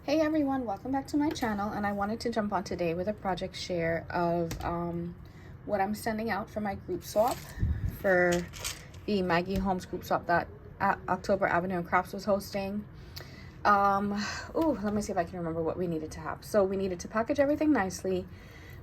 Hey everyone, welcome back to my channel, and I wanted to jump on today with a project share of what I'm sending out for my group swap for the Maggie Holmes group swap that October Avenue and Crafts was hosting. Let me see if I can remember what we needed to have. So we needed to package everything nicely.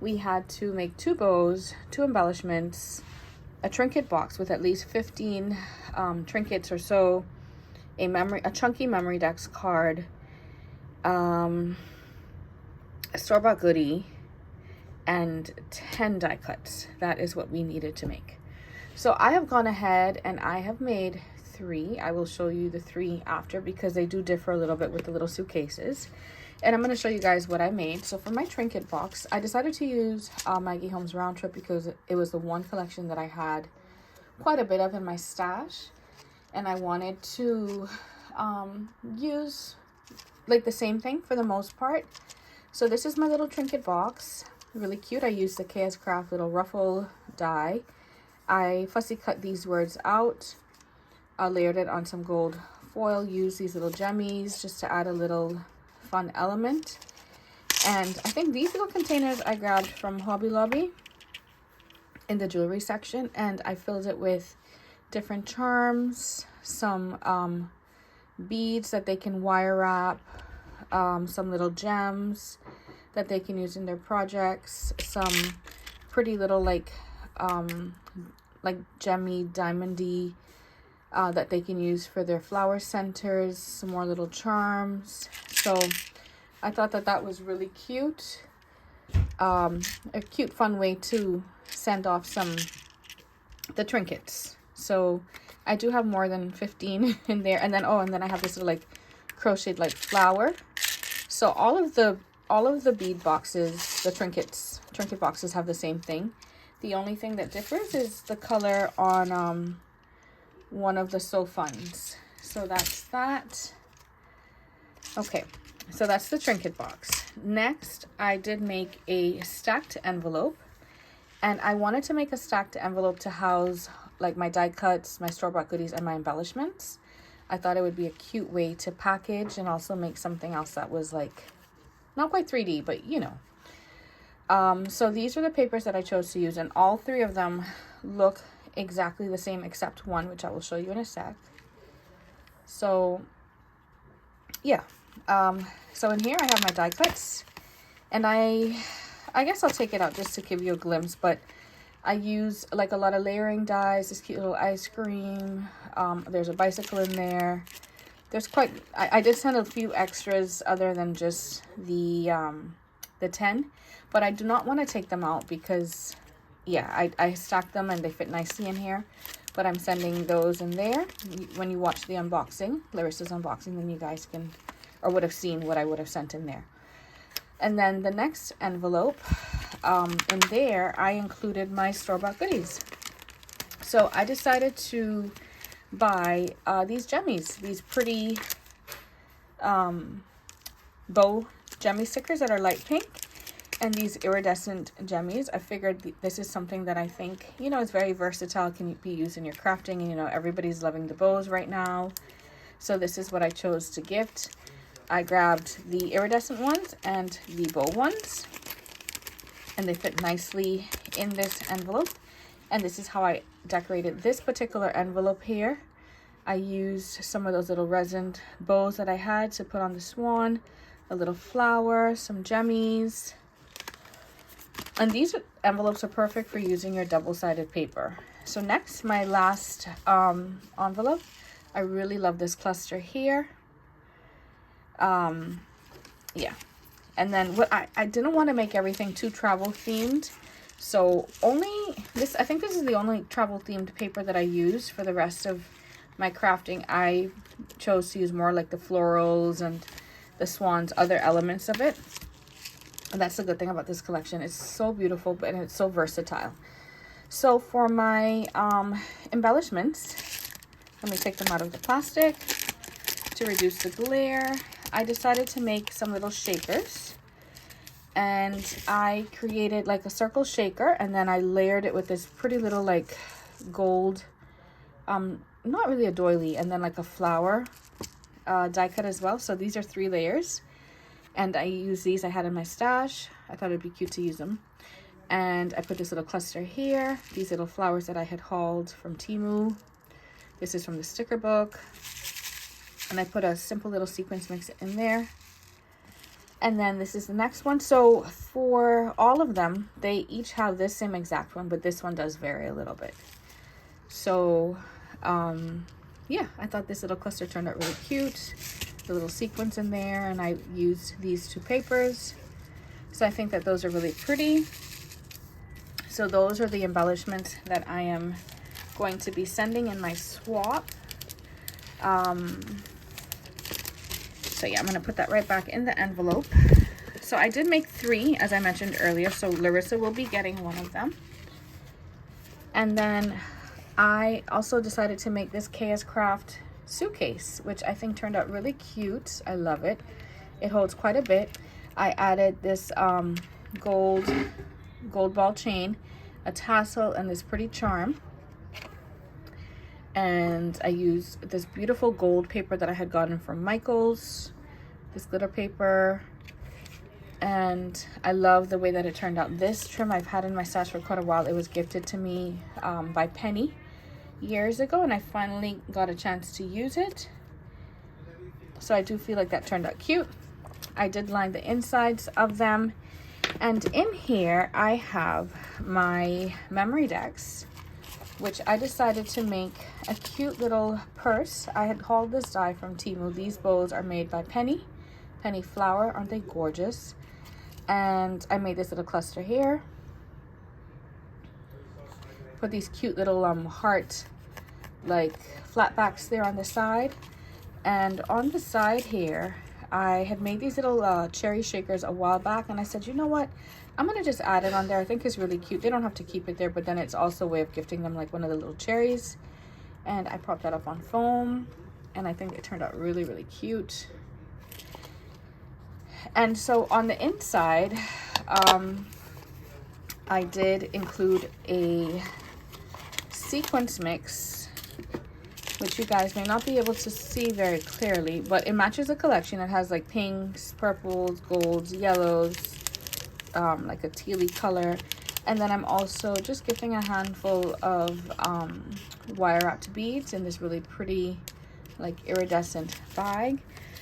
We had to make 2 bows, 2 embellishments, a trinket box with at least 15 trinkets or so, a chunky memory decks card, a store-bought goodie, and 10 die cuts. That is what we needed to make. So I have gone ahead and I have made 3. I will show you the 3 after because they do differ a little bit with the little suitcases. And I'm going to show you guys what I made. So for my trinket box, I decided to use Maggie Holmes Round Trip because it was the one collection that I had quite a bit of in my stash. And I wanted to use like the same thing for the most part. So this is my little trinket box, really cute. I used the KS Craft little ruffle die. I fussy cut these words out, layered it on some gold foil, used these little gemmies just to add a little fun element. And I think these little containers I grabbed from Hobby Lobby in the jewelry section, and I filled it with different charms, some beads that they can wire wrap, some little gems that they can use in their projects, some pretty little like gemmy diamondy that they can use for their flower centers, some more little charms. So I thought that was really cute, a cute fun way to send off the trinkets. So I do have more than 15 in there. And then I have this little like crocheted like flower. So all of the bead boxes, the trinket boxes have the same thing. The only thing that differs is the color on one of the So Funs. So that's that. Okay, so that's the trinket box. Next, I did make a stacked envelope. And I wanted to make a stacked envelope to house like my die cuts, my store-bought goodies, and my embellishments. I thought it would be a cute way to package and also make something else that was like not quite 3D, but you know. So these are the papers that I chose to use, and all 3 of them look exactly the same except one, which I will show you in a sec. So yeah, so in here I have my die cuts, and I guess I'll take it out just to give you a glimpse, but I use like a lot of layering dies, this cute little ice cream. There's a bicycle in there. There's I did send a few extras other than just the 10, but I do not want to take them out because, yeah, I stacked them and they fit nicely in here. But I'm sending those in there. When you watch the unboxing, Larissa's unboxing, then you guys can, or would have seen what I would have sent in there. And then the next envelope, in there, I included my store-bought goodies. So I decided to buy these gemmies, these pretty bow gemmy stickers that are light pink, and these iridescent gemmies. I figured this is something that I think, you know, is very versatile, can be used in your crafting, and you know, everybody's loving the bows right now. So this is what I chose to gift. I grabbed the iridescent ones and the bow ones, and they fit nicely in this envelope. And this is how I decorated this particular envelope here. I used some of those little resin bows that I had to put on the swan, a little flower, some gemmies. And these envelopes are perfect for using your double-sided paper. So next, my last envelope. I really love this cluster here. Yeah, and then what I didn't want to make everything too travel themed, so only this, I think this is the only travel themed paper that I use. For the rest of my crafting, I chose to use more like the florals and the swans, other elements of it. And that's the good thing about this collection. It's so beautiful, but it's so versatile. So for my embellishments, let me take them out of the plastic to reduce the glare. I decided to make some little shakers, and I created like a circle shaker, and then I layered it with this pretty little like gold, not really a doily, and then like a flower die cut as well. So these are 3 layers. And I use these I had in my stash. I thought it'd be cute to use them. And I put this little cluster here. These little flowers that I had hauled from Temu. This is from the sticker book. And I put a simple little sequence mix in there. And then this is the next one. So for all of them, they each have this same exact one, but this one does vary a little bit. So yeah, I thought this little cluster turned out really cute. The little sequence in there, and I used these 2 papers. So I think that those are really pretty. So those are the embellishments that I am going to be sending in my swap. So yeah, I'm going to put that right back in the envelope. So I did make 3, as I mentioned earlier. So Larissa will be getting one of them. And then I also decided to make this KS Craft suitcase, which I think turned out really cute. I love it. It holds quite a bit. I added this gold ball chain, a tassel, and this pretty charm. And I used this beautiful gold paper that I had gotten from Michael's, this glitter paper. And I love the way that it turned out. This trim I've had in my stash for quite a while. It was gifted to me by Penny years ago, and I finally got a chance to use it. So I do feel like that turned out cute. I did line the insides of them. And in here I have my memory decks, which I decided to make a cute little purse. I had hauled this die from Temu. These bows are made by Penny Flower. Aren't they gorgeous? And I made this little cluster here. Put these cute little heart like flat backs there on the side. And on the side here, I had made these little cherry shakers a while back, and I said, you know what, I'm gonna just add it on there. I think it's really cute. They don't have to keep it there, but then it's also a way of gifting them like one of the little cherries. And I propped that up on foam, and I think it turned out really, really cute. And so on the inside, I did include a sequence mix, which you guys may not be able to see very clearly, but it matches the collection. It has like pinks, purples, golds, yellows, like a tealy color. And then I'm also just gifting a handful of wire wrapped beads in this really pretty like iridescent bag.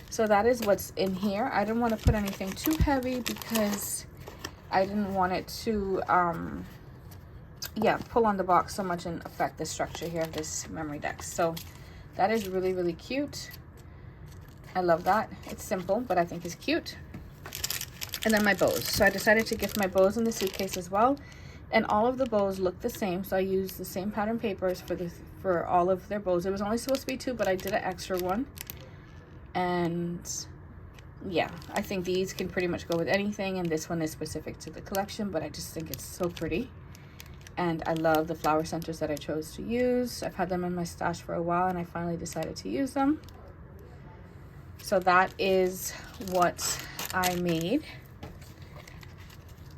So that is what's in here. I didn't want to put anything too heavy because I didn't want it to yeah, pull on the box so much and affect the structure here of this memory deck. So that is really, really cute. I love that. It's simple, but I think it's cute. And then my bows. So I decided to gift my bows in the suitcase as well. And all of the bows look the same. So I used the same pattern papers for all of their bows. It was only supposed to be 2, but I did an extra one. And yeah, I think these can pretty much go with anything. And this one is specific to the collection, but I just think it's so pretty. And I love the flower centers that I chose to use. I've had them in my stash for a while, and I finally decided to use them. So that is what I made.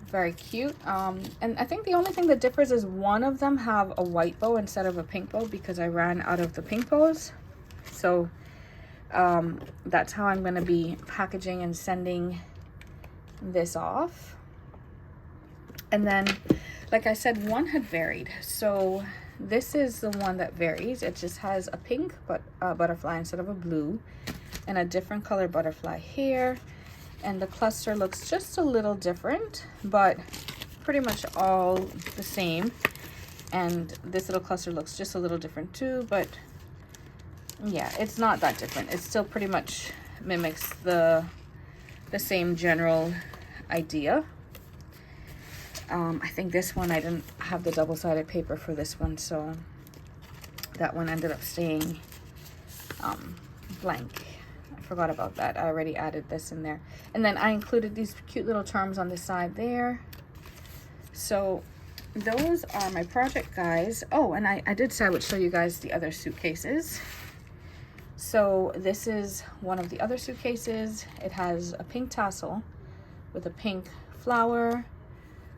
Very cute. And I think the only thing that differs is one of them have a white bow instead of a pink bow because I ran out of the pink bows. So that's how I'm going to be packaging and sending this off. And then, like I said, one had varied. So this is the one that varies. It just has a pink butterfly instead of a blue, and a different color butterfly here. And the cluster looks just a little different, but pretty much all the same. And this little cluster looks just a little different too, but yeah, it's not that different. It still pretty much mimics the same general idea. I think this one, I didn't have the double-sided paper for this one, so that one ended up staying blank. I forgot about that. I already added this in there. And then I included these cute little charms on the side there. So those are my project guys. Oh, and I did say I would show you guys the other suitcases. So this is one of the other suitcases. It has a pink tassel with a pink flower.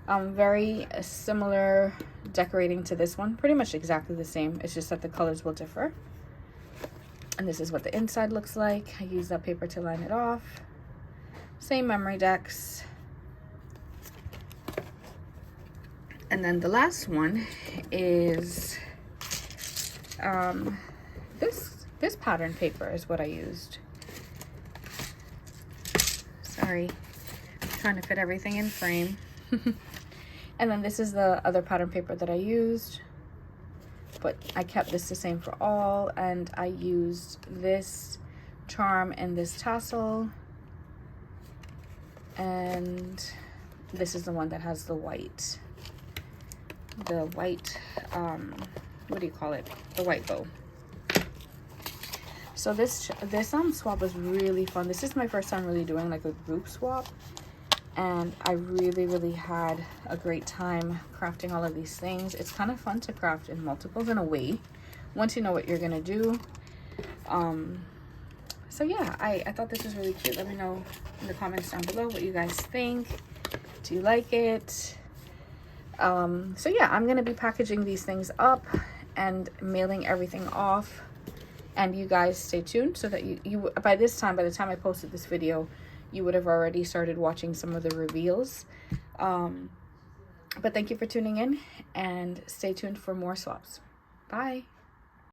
Very similar decorating to this one. Pretty much exactly the same. It's just that the colors will differ. And this is what the inside looks like. I used that paper to line it off. Same memory decks. And then the last one is this pattern paper is what I used. Sorry, I'm trying to fit everything in frame. And then this is the other pattern paper that I used, but I kept this the same for all, and I used this charm and this tassel, and this is the one that has the white what do you call it, the white bow. So this swap was really fun. This is my first time really doing like a group swap, and I really had a great time crafting all of these things. It's kind of fun to craft in multiples in a way, once you know what you're gonna do. So yeah, I thought this was really cute. Let me know in the comments down below what you guys think. Do you like it? So yeah, I'm gonna be packaging these things up and mailing everything off, and you guys stay tuned so that you by the time I posted this video, you would have already started watching some of the reveals. But thank you for tuning in, and stay tuned for more swaps. Bye.